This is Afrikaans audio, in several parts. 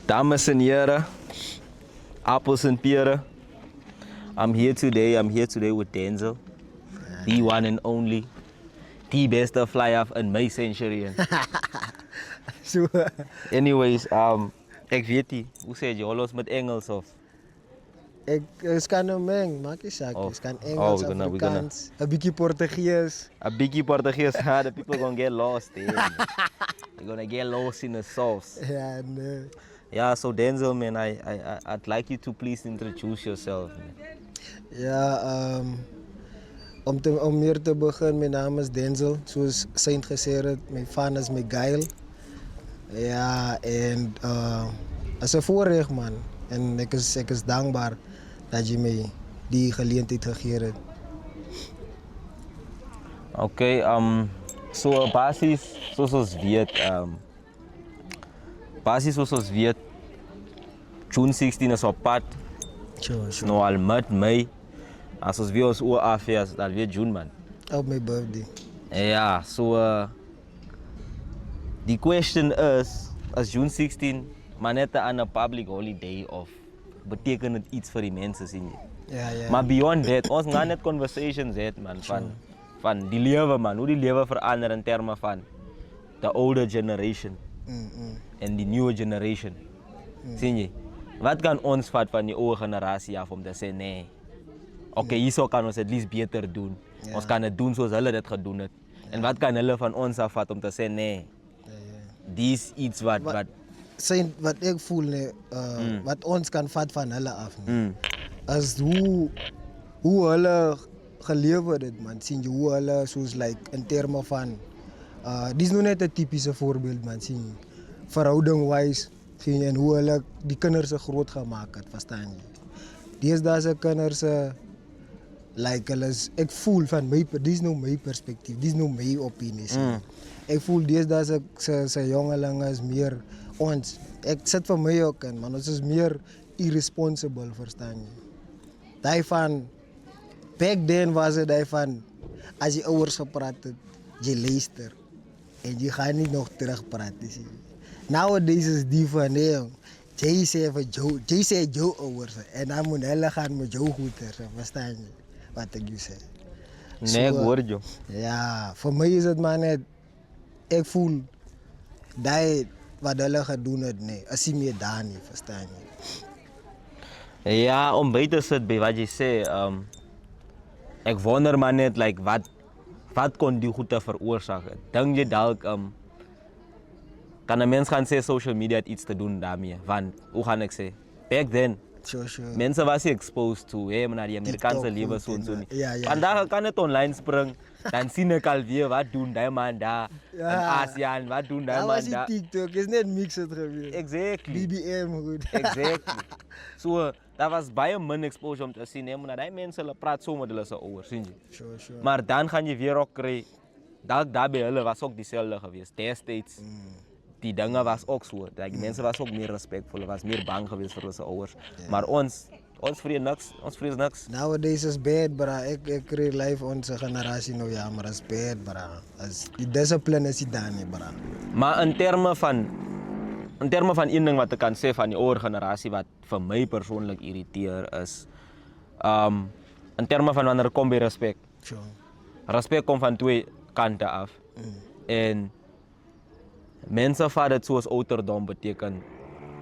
Dames en heren, appels en peren. I'm here today with Denzel. The one and only. The best flyer in my century. So, Anyways, ek weet nie, hoe sê jy, alles met Engels of? ik kan een meng, maak je zak. Oh. Ik kan Engels, we're gonna- Afrikaans, een beetje Portugees. A biggie Portuguese, the people gonna get lost. They're gonna get lost in the sauce. Ja, nee. Yeah, so Denzel, man, I'd like you to please introduce yourself. Man. Ja, om meer te beginnen, mijn naam is Denzel. Zoals Saint gezegd heeft, mijn fan is Miguel. Ja, en het is een voorrecht, man. En ik is dankbaar dat je mij die gelegenheid gegeven hebt. Okay, so basis soos ons weet, June 16 is op pad, Sure, is nou al mid-Mei. As ons weer ons oor afwees, dat weer June, man. Op mijn birthday. Ja, so the question is June 16 maar net aan 'n public holiday of beteken dit iets vir die mense sien jy? Ja, ja. Maar beyond that, ons gaan net conversations hê man van die lewe man, hoe die lewe verander in terme van the older generation en die newer generation. Sien jy? Wat kan ons vat van die oude generasie af om te sê nee. Okay, hierso kan ons at least beter doen. Ja. Ons kan dit doen soos hulle dit gedoen het. En wat kan hulle van ons af vat om te sê nee. Dis iets wat Zijn wat ik voel, nee, wat ons kan vat van hulle af. Nee. As hoe hulle geleefd het, man. Zie je hoe hulle, soos like, in termen van... dit is nog net een typische voorbeeld, man. Zie je. Verhouding-wise, zie je, en hoe hulle die kinders groot gemaakt het, verstaan je. Deze kinders, like, hulle is, ik voel van, dit is nou mijn perspectief, dit is nou mijn opinie. Ik voel deze jongelingen is meer ons. Ik zit van mij ook in, man. Ons is meer irresponsible, verstaan je. Die van, back then was het die van, als je ouders gepraat hebt, je luistert. En je gaat niet nog terug praten. Zie. Nowadays is die van, nee jong, jij zei Joe ouders. En dan moet hele gaan met Joe goed verstaan je wat ik je zeg. nee, ek hoor jou. Ja, voor mij is het maar net, ik voel, dat wat hulle gedoen het, nee, is nie meer daar nie, verstaan je. Ja, om by te sit by wat jy sê, ek wonder maar net like wat kon die goede veroorsaak het. Dink jy dalk kan 'n mens gaan sê social media het iets te doen daarmee? Want hoe gaan ek sê? Back then Sure. mense was nie exposed to maar die Amerikaanse TikTok lewe goed so en so en, nie. ja. Vandag kan dit online spring, dan sien ek al weer wat doen daai man daar in Ja. ASEAN, wat doen daai Dat man was die daar. TikTok, is net mixed geweest. Exactly. BBM goed. Exactly. So, daar was baie min exposure om te sien, maar die mense hulle praat so met hulle se ouers, sien jy. Sure. Maar dan gaan jy weer ook kry, dalk daar by hulle was ook dieselfde geweest. Destyds, die dinge was ook so. Die mense was ook meer respekvol, was meer bang geweest vir hulle se ouers. Maar ons vrees niks. Nowadays is bad, bra. Ik kreeg live onze generatie nou, ja, maar is bad, bra. Die discipline is niet daar niet, bra. Maar in terme van een ding wat ek kan sê van die ouer generasie wat vir my persoonlik irriteer is, in terme van wanneer kom by respek. Sure. Respek kom van twee kante af. En mense vat dit soos ouderdom beteken,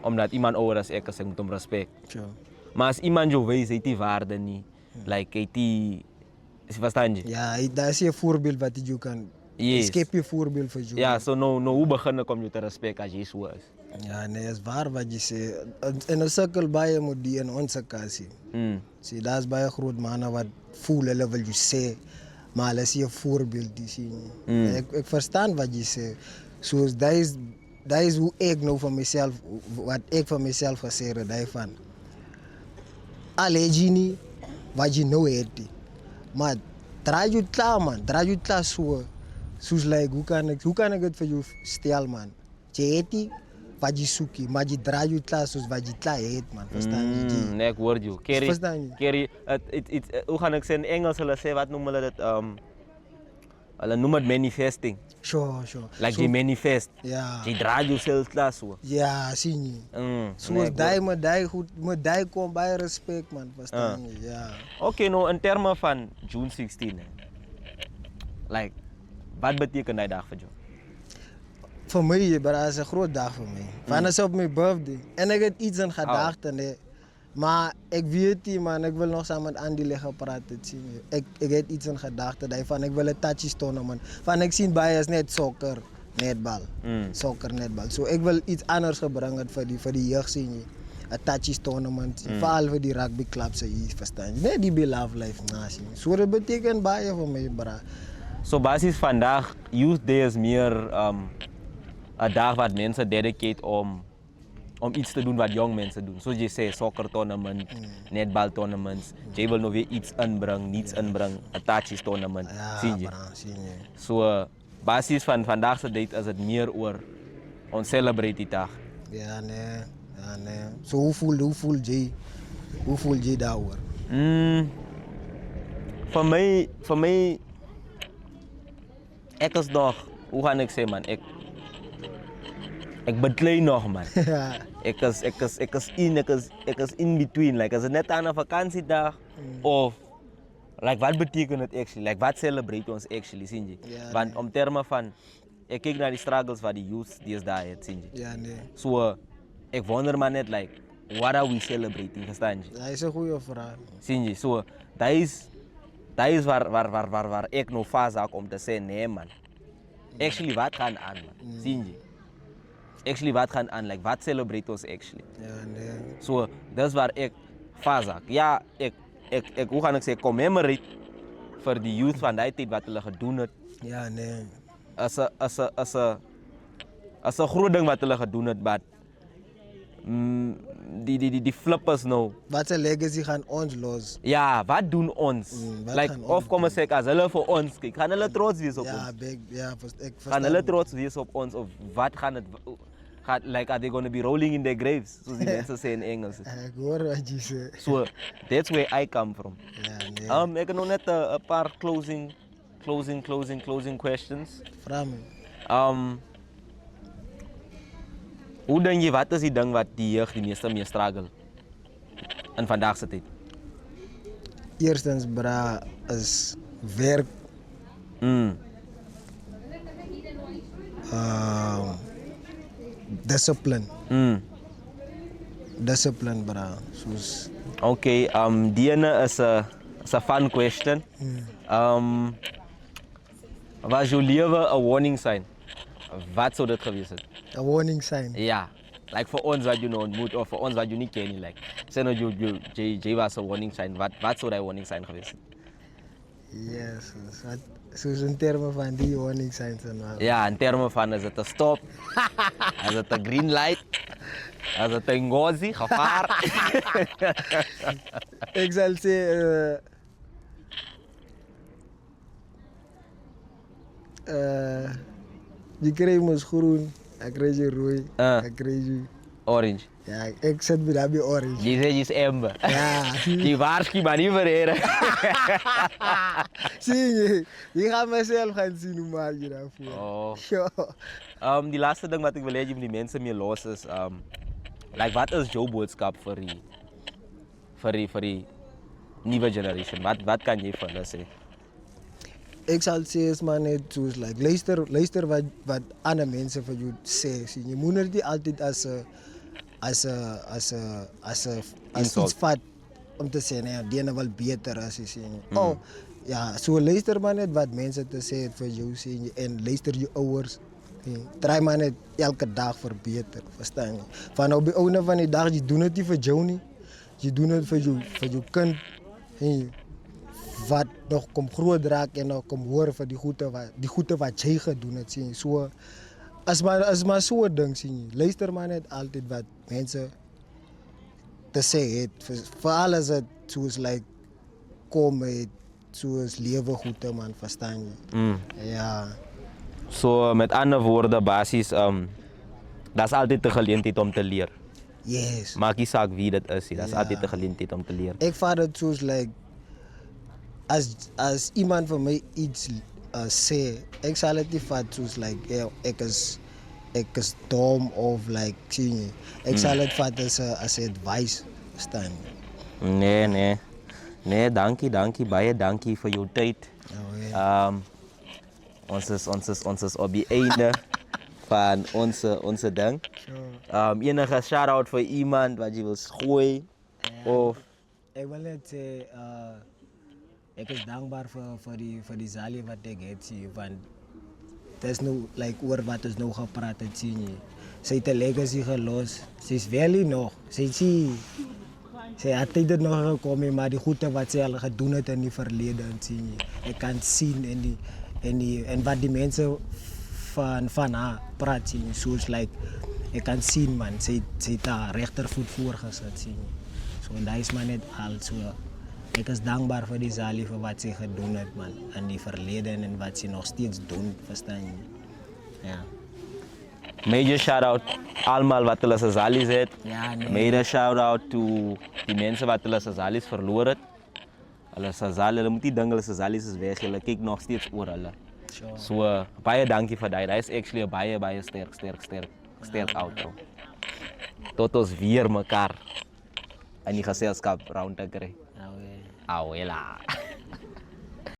omdat iemand ouder as ek is, ek moet hom respek. Sure. Maar as iemand jou wys, hy het die waarde nie, like, hy het die, verstaan jy? Ja, dat is je voorbeeld wat je kan. Yes. Ik heb je voorbeeld voor jou. Ja, so nou hoe begin ek om jou te respek as jy so is? Ja, nee, is waar wat je zegt. En een cirkel bij je moet die in onze kast zien. Zie, dat is bij een groot mannen wat voelen, hulle wil je zeggen. Maar hulle is je voorbeeld die zien. Ik verstaan wat je zegt. Zoals dat is hoe ik nou van mezelf, wat ik van mezelf gezegd heb, daarvan. Alleen je niet wat je nou hebt. Maar draai je klaar, man. Draai je klaar zo. Zoals like, hoe kan ik het voor jou stellen, man? Je hebt wat je zoekt, maar je draait je klaar zoals wat je klaar hebt, man. Verstaan je? Nee, ek hoor jou. Verstaan je? Kerry, hoe gaan ek sê in Engels hulle sê, wat noem hulle dit? Hulle noem dit manifesting. Sure. Like jy manifest. Ja. Jy dra jouself klaar so. Ja, sien jy. Soos nee, moet jy goed, moet jy kom by respect man, verstaan jy? Ja. Okay, nou in terme van June 16. Like, wat beteken die dag vir jou? Vir my, bro, is 'n groot dag vir my. Want is op my birthday. En ek het iets in gedagte, nee. Maar ek weet nie man, ek wil nog saam met Andy liggen praat het sien jy. Ek het iets in gedagte daarvan. Ek wil 'n touchies tournament. Van ek sien baie is net sokker, netbal. Sokker, netbal. So ek wil iets anders gebring het vir die jeug sien jy. 'n touchies tournament, veral vir die rugby clubs hier, verstaan jy. Net die Beloved Life na sien. So dit beteken baie vir my, bro. So basis vandaag, Youth Day is meer 'n dag wat mense dedicate om iets te doen wat jong mense doen. Soos jy sê, soccer tournament, netbal tournaments. Jy wil nou weer iets inbring, niets inbring, 'n touchies tournament, sien jy. Ja, bro, sien jy. So basis van vandaag se date is dit meer oor ons celebrate die dag. Ja, nee. So hoe voel jy daaroor? Vir my ek is nog, hoe gaan ek sê man, ek beklei nog man. Ek is in between, like as dit net aan 'n vakansiedag of like wat beteken dit actually? Like wat celebrate ons actually, sien jy? Ja, Want om terme van ek kyk na die struggles wat die youth deesdae het, sien jy? Ja, nee. So ek wonder maar net like what are we celebrating, verstaan jy? Dat is 'n goeie vraag. Sien jy? So dat is waar ek nou vashaak om te sê nee man. Actually wat gaan aan man? Sien jy? Actually wat gaan aan, like wat celebrate ons actually? Ja, nee. So dis waar ek vashaak. Ja, ek hoe gaan ek sê commemorate vir die youth van daai tyd wat hulle gedoen het. Ja, nee. As 'n groot ding wat hulle gedoen het, but die flippers nou. Wat 'n legacy gaan ons los? Ja, wat doen ons? Like of kom ons sê as hulle vir ons kyk, gaan hulle trots wees op ons? Ek verstaan. Gaan hulle trots wees op ons of wat gaan dit like are they going to be rolling in their graves, soos die mense sê in Engels. Ek hoor wat jy sê. So that's where I come from. Ja, nee. Ek het nog net 'n paar closing questions. Vra my. Hoe dink jy wat is die ding wat die jeug die meeste mee struggle in vandag se tyd? Eerstens bra is werk. Discipline. Discipline bra. Soos Okay, die ene is 'n fun question. Was jou lewe 'n warning sign? Wat sou dit gewees het? 'n warning sign. Ja, like vir ons wat jy nou ontmoet of vir ons wat jy nie ken nie, like sê nou jy was 'n warning sign. Wat sou daai warning sign gewees het? Yes, soos in terme van die warning signs en al. Ja, in terme van is dit 'n stop, is dit 'n green light, is dit 'n ngozi, gevaar. Ek sal sê die kry mos groen, ek kry jy rooi, ek kry jy Orange. ja, ek sit met daai orange. Jy sê jy's amber. Ja. Die waarsku maar nie vir here. Sien jy gaan myself gaan sien hoe maak jy daarvoor. Oh. Ja. Die laaste ding wat ek wil hê jy moet die mense mee los is like wat is jou boodskap vir die nuwe generation? Wat kan jy vir hulle sê? Ek sal sê is maar net soos like luister wat ander mense vir jou sê. Sien jy moet nie altyd as iets vat om te sê nee, die ene wil beter as jy sien. Oh, ja, so luister maar net wat mense te sê het vir jou sien jy en luister jou ouers. Try maar net elke dag verbeter, verstaan jy? Van op die einde van die dag jy doen dit nie vir jou nie. Jy doen dit vir jou kind. En wat nog kom groot raak en nog kom hoor van die goede wat jy gedoen het sien. So as maar so 'n ding sien jy. Luister maar net altyd wat mense te sê het. Vir alles wat soos like kom met soos lewe goede man, verstaan jy? Ja. So met ander woorde basies daar's altyd 'n geleentheid om te leer. Yes. Maak nie saak wie dit is nie, daar's altyd 'n geleentheid om te leer. Ek vat dit soos like as iemand vir my iets sê, ek sal dit nie vat soos like ek is dom of like sien jy. Ek sal dit vat as 'n advice, verstaan jy? Nee, dankie, baie dankie vir jou tyd. Ons is op die einde van onze ding. Enige shout-out vir iemand wat jy wil gooi? Of Ek wil net sê, ek is dankbaar vir die zalie wat ek het, sien, want dit is nou, like, oor wat ons nou gepraat het, sien jy. Sy het 'n legacy gelos, sy is wel hier nog, sy het dit nog gekom, maar die goede wat sy al gedoen het in die verlede, sien jy. Ek kan sien en wat die mense van haar praat, sien jy, soos like, ek kan sien, man, sy het haar regtervoet voorgesit, sien jy. So, en dat is maar net al so. Ek is dankbaar vir die zalie vir wat sy gedoen het, man, in die verlede en wat sy nog steeds doen, verstaan jy? Ja. Major shout-out allemaal wat hulle se zalies het. Ja, nee. Major shout-out to die mense wat hulle se zalies verloor het. Hulle moet nie dink hulle se zalies is weg, hulle kyk nog steeds oor hulle. Sure. So, baie dankie vir dat. Dat is actually 'n baie sterk outro. Tot ons weer mekaar in die geselskap round te kry. Awela.